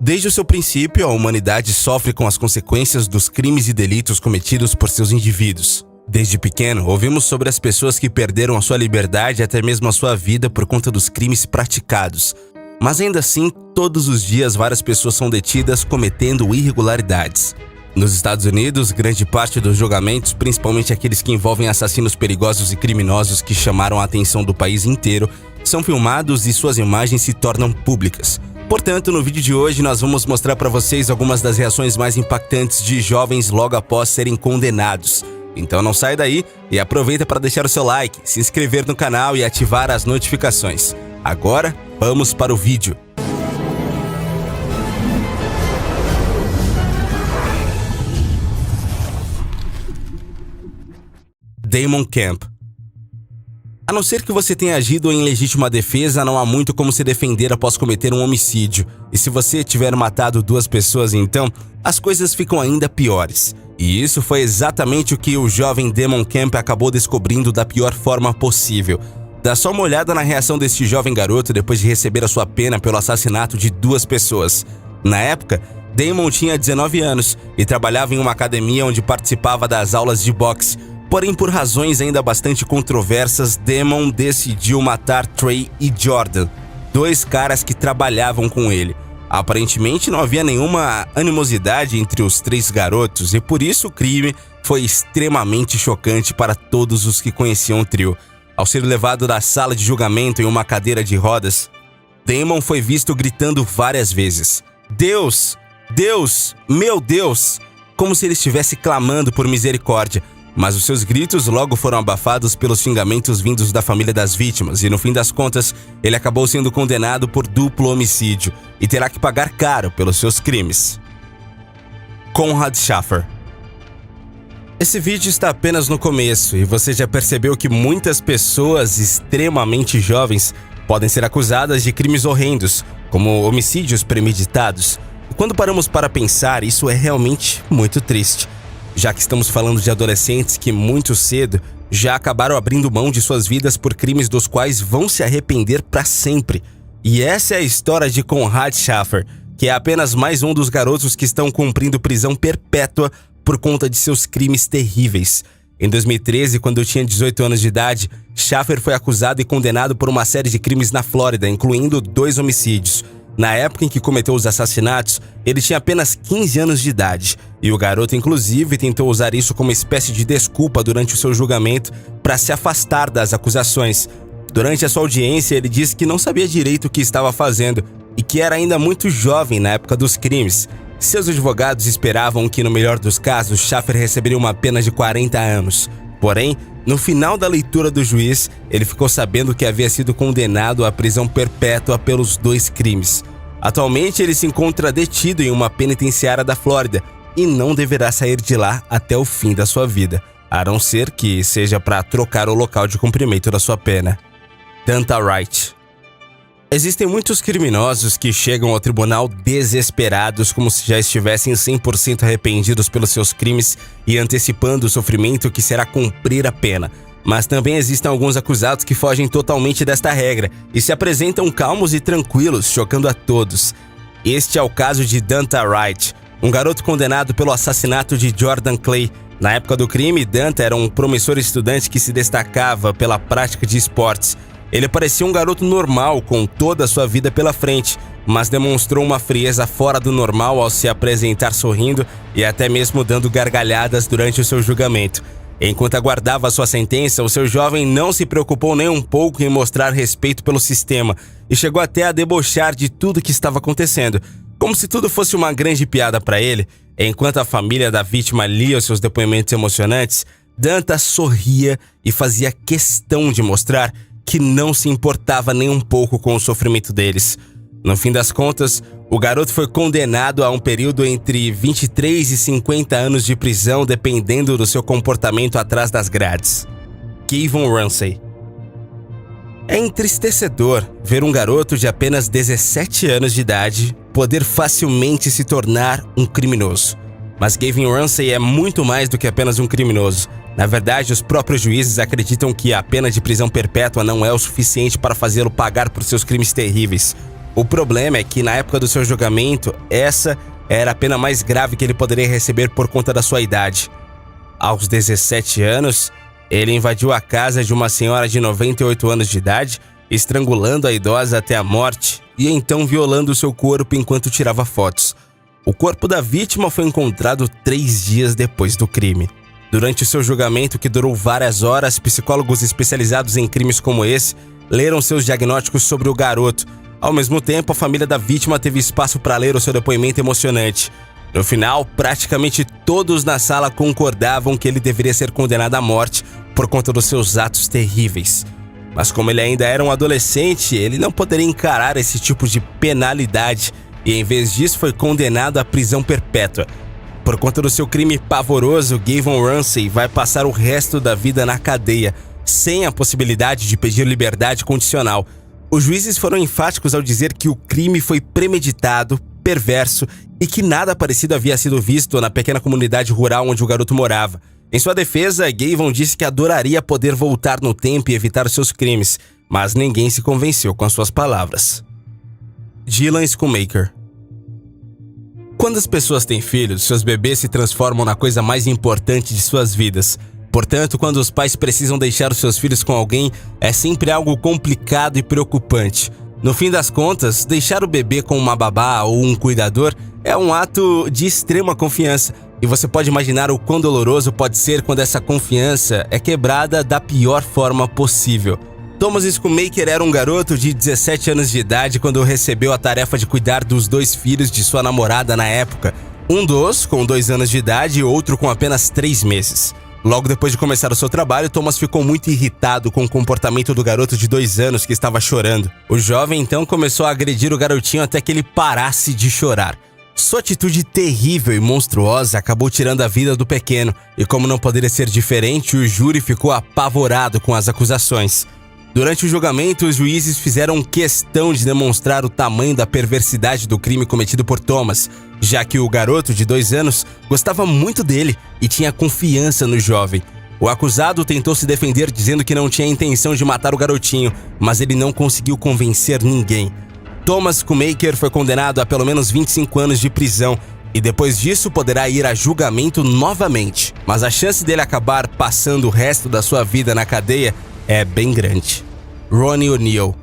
Desde o seu princípio, a humanidade sofre com as consequências dos crimes e delitos cometidos por seus indivíduos. Desde pequeno, ouvimos sobre as pessoas que perderam a sua liberdade e até mesmo a sua vida por conta dos crimes praticados. Mas ainda assim, todos os dias várias pessoas são detidas cometendo irregularidades. Nos Estados Unidos, grande parte dos julgamentos, principalmente aqueles que envolvem assassinos perigosos e criminosos que chamaram a atenção do país inteiro, são filmados e suas imagens se tornam públicas. Portanto, no vídeo de hoje nós vamos mostrar para vocês algumas das reações mais impactantes de jovens logo após serem condenados. Então não sai daí e aproveita para deixar o seu like, se inscrever no canal e ativar as notificações. Agora, vamos para o vídeo. Damon Camp. A não ser que você tenha agido em legítima defesa, não há muito como se defender após cometer um homicídio. E se você tiver matado 2 pessoas, então, as coisas ficam ainda piores. E isso foi exatamente o que o jovem Damon Camp acabou descobrindo da pior forma possível. Dá só uma olhada na reação deste jovem garoto depois de receber a sua pena pelo assassinato de 2 pessoas. Na época, Damon tinha 19 anos e trabalhava em uma academia onde participava das aulas de boxe. Porém, por razões ainda bastante controversas, Damon decidiu matar Trey e Jordan, 2 caras que trabalhavam com ele. Aparentemente não havia nenhuma animosidade entre os 3 garotos e por isso o crime foi extremamente chocante para todos os que conheciam o trio. Ao ser levado da sala de julgamento em uma cadeira de rodas, Damon foi visto gritando várias vezes: "Deus! Deus! Meu Deus!", como se ele estivesse clamando por misericórdia. Mas os seus gritos logo foram abafados pelos xingamentos vindos da família das vítimas e, no fim das contas, ele acabou sendo condenado por duplo homicídio e terá que pagar caro pelos seus crimes. Conrad Schaefer. Esse vídeo está apenas no começo e você já percebeu que muitas pessoas extremamente jovens podem ser acusadas de crimes horrendos, como homicídios premeditados. E quando paramos para pensar, isso é realmente muito triste, já que estamos falando de adolescentes que muito cedo já acabaram abrindo mão de suas vidas por crimes dos quais vão se arrepender para sempre. E essa é a história de Conrad Schaefer, que é apenas mais um dos garotos que estão cumprindo prisão perpétua por conta de seus crimes terríveis. Em 2013, quando eu tinha 18 anos de idade, Schaefer foi acusado e condenado por uma série de crimes na Flórida, incluindo 2 homicídios. Na época em que cometeu os assassinatos, ele tinha apenas 15 anos de idade, e o garoto inclusive tentou usar isso como espécie de desculpa durante o seu julgamento para se afastar das acusações. Durante a sua audiência, ele disse que não sabia direito o que estava fazendo e que era ainda muito jovem na época dos crimes. Seus advogados esperavam que, no melhor dos casos, Schaefer receberia uma pena de 40 anos. Porém, no final da leitura do juiz, ele ficou sabendo que havia sido condenado à prisão perpétua pelos 2 crimes. Atualmente, ele se encontra detido em uma penitenciária da Flórida e não deverá sair de lá até o fim da sua vida, a não ser que seja para trocar o local de cumprimento da sua pena. Danta Wright. Existem muitos criminosos que chegam ao tribunal desesperados, como se já estivessem 100% arrependidos pelos seus crimes e antecipando o sofrimento que será cumprir a pena. Mas também existem alguns acusados que fogem totalmente desta regra e se apresentam calmos e tranquilos, chocando a todos. Este é o caso de Danta Wright, um garoto condenado pelo assassinato de Jordan Clay. Na época do crime, Danta era um promissor estudante que se destacava pela prática de esportes. Ele parecia um garoto normal, com toda a sua vida pela frente, mas demonstrou uma frieza fora do normal ao se apresentar sorrindo e até mesmo dando gargalhadas durante o seu julgamento. Enquanto aguardava sua sentença, o seu jovem não se preocupou nem um pouco em mostrar respeito pelo sistema e chegou até a debochar de tudo que estava acontecendo, como se tudo fosse uma grande piada para ele. Enquanto a família da vítima lia os seus depoimentos emocionantes, Danta sorria e fazia questão de mostrar que não se importava nem um pouco com o sofrimento deles. No fim das contas, o garoto foi condenado a um período entre 23 e 50 anos de prisão, dependendo do seu comportamento atrás das grades. Kevin Ramsey. É entristecedor ver um garoto de apenas 17 anos de idade poder facilmente se tornar um criminoso. Mas Kevin Ramsey é muito mais do que apenas um criminoso. Na verdade, os próprios juízes acreditam que a pena de prisão perpétua não é o suficiente para fazê-lo pagar por seus crimes terríveis. O problema é que, na época do seu julgamento, essa era a pena mais grave que ele poderia receber por conta da sua idade. Aos 17 anos, ele invadiu a casa de uma senhora de 98 anos de idade, estrangulando a idosa até a morte e então violando seu corpo enquanto tirava fotos. O corpo da vítima foi encontrado 3 dias depois do crime. Durante o seu julgamento, que durou várias horas, psicólogos especializados em crimes como esse leram seus diagnósticos sobre o garoto. Ao mesmo tempo, a família da vítima teve espaço para ler o seu depoimento emocionante. No final, praticamente todos na sala concordavam que ele deveria ser condenado à morte por conta dos seus atos terríveis. Mas como ele ainda era um adolescente, ele não poderia encarar esse tipo de penalidade e, em vez disso, foi condenado à prisão perpétua. Por conta do seu crime pavoroso, Gavon Ramsey vai passar o resto da vida na cadeia, sem a possibilidade de pedir liberdade condicional. Os juízes foram enfáticos ao dizer que o crime foi premeditado, perverso e que nada parecido havia sido visto na pequena comunidade rural onde o garoto morava. Em sua defesa, Gavon disse que adoraria poder voltar no tempo e evitar seus crimes, mas ninguém se convenceu com as suas palavras. Dylan Schoonmaker. Quando as pessoas têm filhos, seus bebês se transformam na coisa mais importante de suas vidas. Portanto, quando os pais precisam deixar os seus filhos com alguém, é sempre algo complicado e preocupante. No fim das contas, deixar o bebê com uma babá ou um cuidador é um ato de extrema confiança, e você pode imaginar o quão doloroso pode ser quando essa confiança é quebrada da pior forma possível. Thomas Schoonmaker era um garoto de 17 anos de idade quando recebeu a tarefa de cuidar dos 2 filhos de sua namorada na época, um dos com 2 anos de idade e outro com apenas 3 meses. Logo depois de começar o seu trabalho, Thomas ficou muito irritado com o comportamento do garoto de 2 anos que estava chorando. O jovem então começou a agredir o garotinho até que ele parasse de chorar. Sua atitude terrível e monstruosa acabou tirando a vida do pequeno, e como não poderia ser diferente, o júri ficou apavorado com as acusações. Durante o julgamento, os juízes fizeram questão de demonstrar o tamanho da perversidade do crime cometido por Thomas, já que o garoto de 2 anos gostava muito dele e tinha confiança no jovem. O acusado tentou se defender dizendo que não tinha intenção de matar o garotinho, mas ele não conseguiu convencer ninguém. Thomas Schoonmaker foi condenado a pelo menos 25 anos de prisão e depois disso poderá ir a julgamento novamente, mas a chance dele acabar passando o resto da sua vida na cadeia é bem grande. Ronnie O'Neal.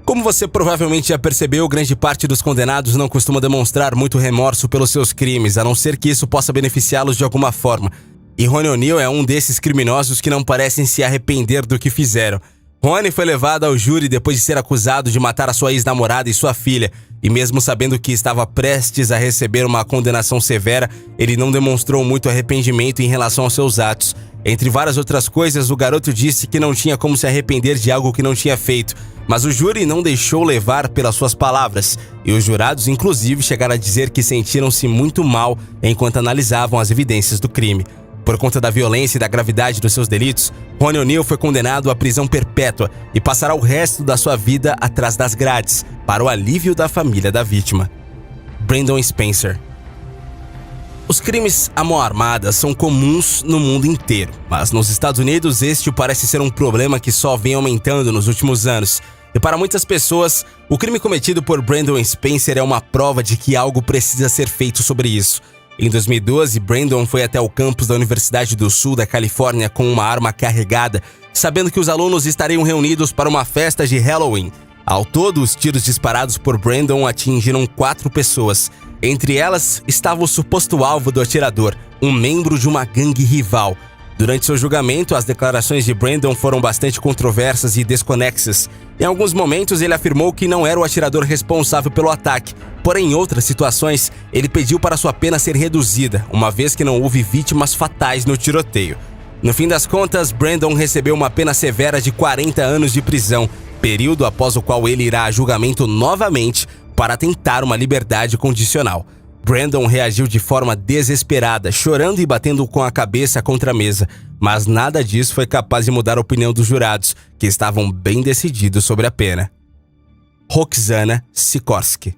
Como você provavelmente já percebeu, grande parte dos condenados não costuma demonstrar muito remorso pelos seus crimes, a não ser que isso possa beneficiá-los de alguma forma. E Ronnie O'Neal é um desses criminosos que não parecem se arrepender do que fizeram. Ronnie foi levado ao júri depois de ser acusado de matar a sua ex-namorada e sua filha, e mesmo sabendo que estava prestes a receber uma condenação severa, ele não demonstrou muito arrependimento em relação aos seus atos. Entre várias outras coisas, o garoto disse que não tinha como se arrepender de algo que não tinha feito, mas o júri não deixou levar pelas suas palavras, e os jurados inclusive chegaram a dizer que sentiram-se muito mal enquanto analisavam as evidências do crime. Por conta da violência e da gravidade dos seus delitos, Ronnie O'Neal foi condenado à prisão perpétua e passará o resto da sua vida atrás das grades, para o alívio da família da vítima. Brandon Spencer. Os crimes à mão armada são comuns no mundo inteiro, mas nos Estados Unidos este parece ser um problema que só vem aumentando nos últimos anos. E para muitas pessoas, o crime cometido por Brandon Spencer é uma prova de que algo precisa ser feito sobre isso. Em 2012, Brandon foi até o campus da Universidade do Sul da Califórnia com uma arma carregada, sabendo que os alunos estariam reunidos para uma festa de Halloween. Ao todo, os tiros disparados por Brandon atingiram 4 pessoas. Entre elas estava o suposto alvo do atirador, um membro de uma gangue rival. Durante seu julgamento, as declarações de Brandon foram bastante controversas e desconexas. Em alguns momentos, ele afirmou que não era o atirador responsável pelo ataque. Porém, em outras situações, ele pediu para sua pena ser reduzida, uma vez que não houve vítimas fatais no tiroteio. No fim das contas, Brandon recebeu uma pena severa de 40 anos de prisão, período após o qual ele irá a julgamento novamente para tentar uma liberdade condicional. Brandon reagiu de forma desesperada, chorando e batendo com a cabeça contra a mesa, mas nada disso foi capaz de mudar a opinião dos jurados, que estavam bem decididos sobre a pena. Roxana Sikorsky.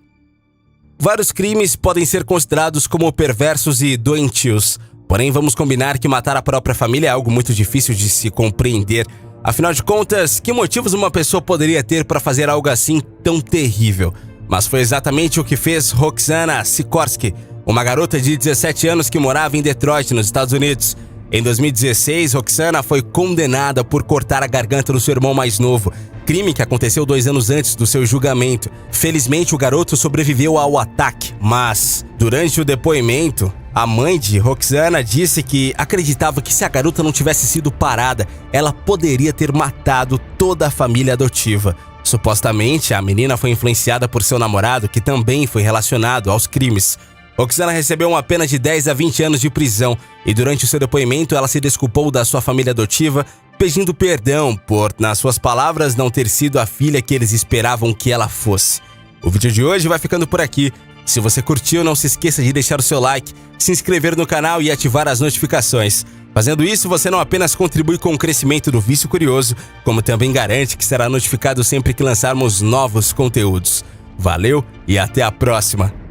Vários crimes podem ser considerados como perversos e doentios, porém vamos combinar que matar a própria família é algo muito difícil de se compreender. Afinal de contas, que motivos uma pessoa poderia ter para fazer algo assim tão terrível? Mas foi exatamente o que fez Roxana Sikorsky, uma garota de 17 anos que morava em Detroit, nos Estados Unidos. Em 2016, Roxana foi condenada por cortar a garganta do seu irmão mais novo, crime que aconteceu 2 anos antes do seu julgamento. Felizmente, o garoto sobreviveu ao ataque, mas durante o depoimento, a mãe de Roxana disse que acreditava que se a garota não tivesse sido parada, ela poderia ter matado toda a família adotiva. Supostamente, a menina foi influenciada por seu namorado, que também foi relacionado aos crimes. Roxana recebeu uma pena de 10 a 20 anos de prisão e durante o seu depoimento ela se desculpou da sua família adotiva, pedindo perdão por, nas suas palavras, não ter sido a filha que eles esperavam que ela fosse. O vídeo de hoje vai ficando por aqui. Se você curtiu, não se esqueça de deixar o seu like, se inscrever no canal e ativar as notificações. Fazendo isso, você não apenas contribui com o crescimento do Vício Curioso, como também garante que será notificado sempre que lançarmos novos conteúdos. Valeu e até a próxima!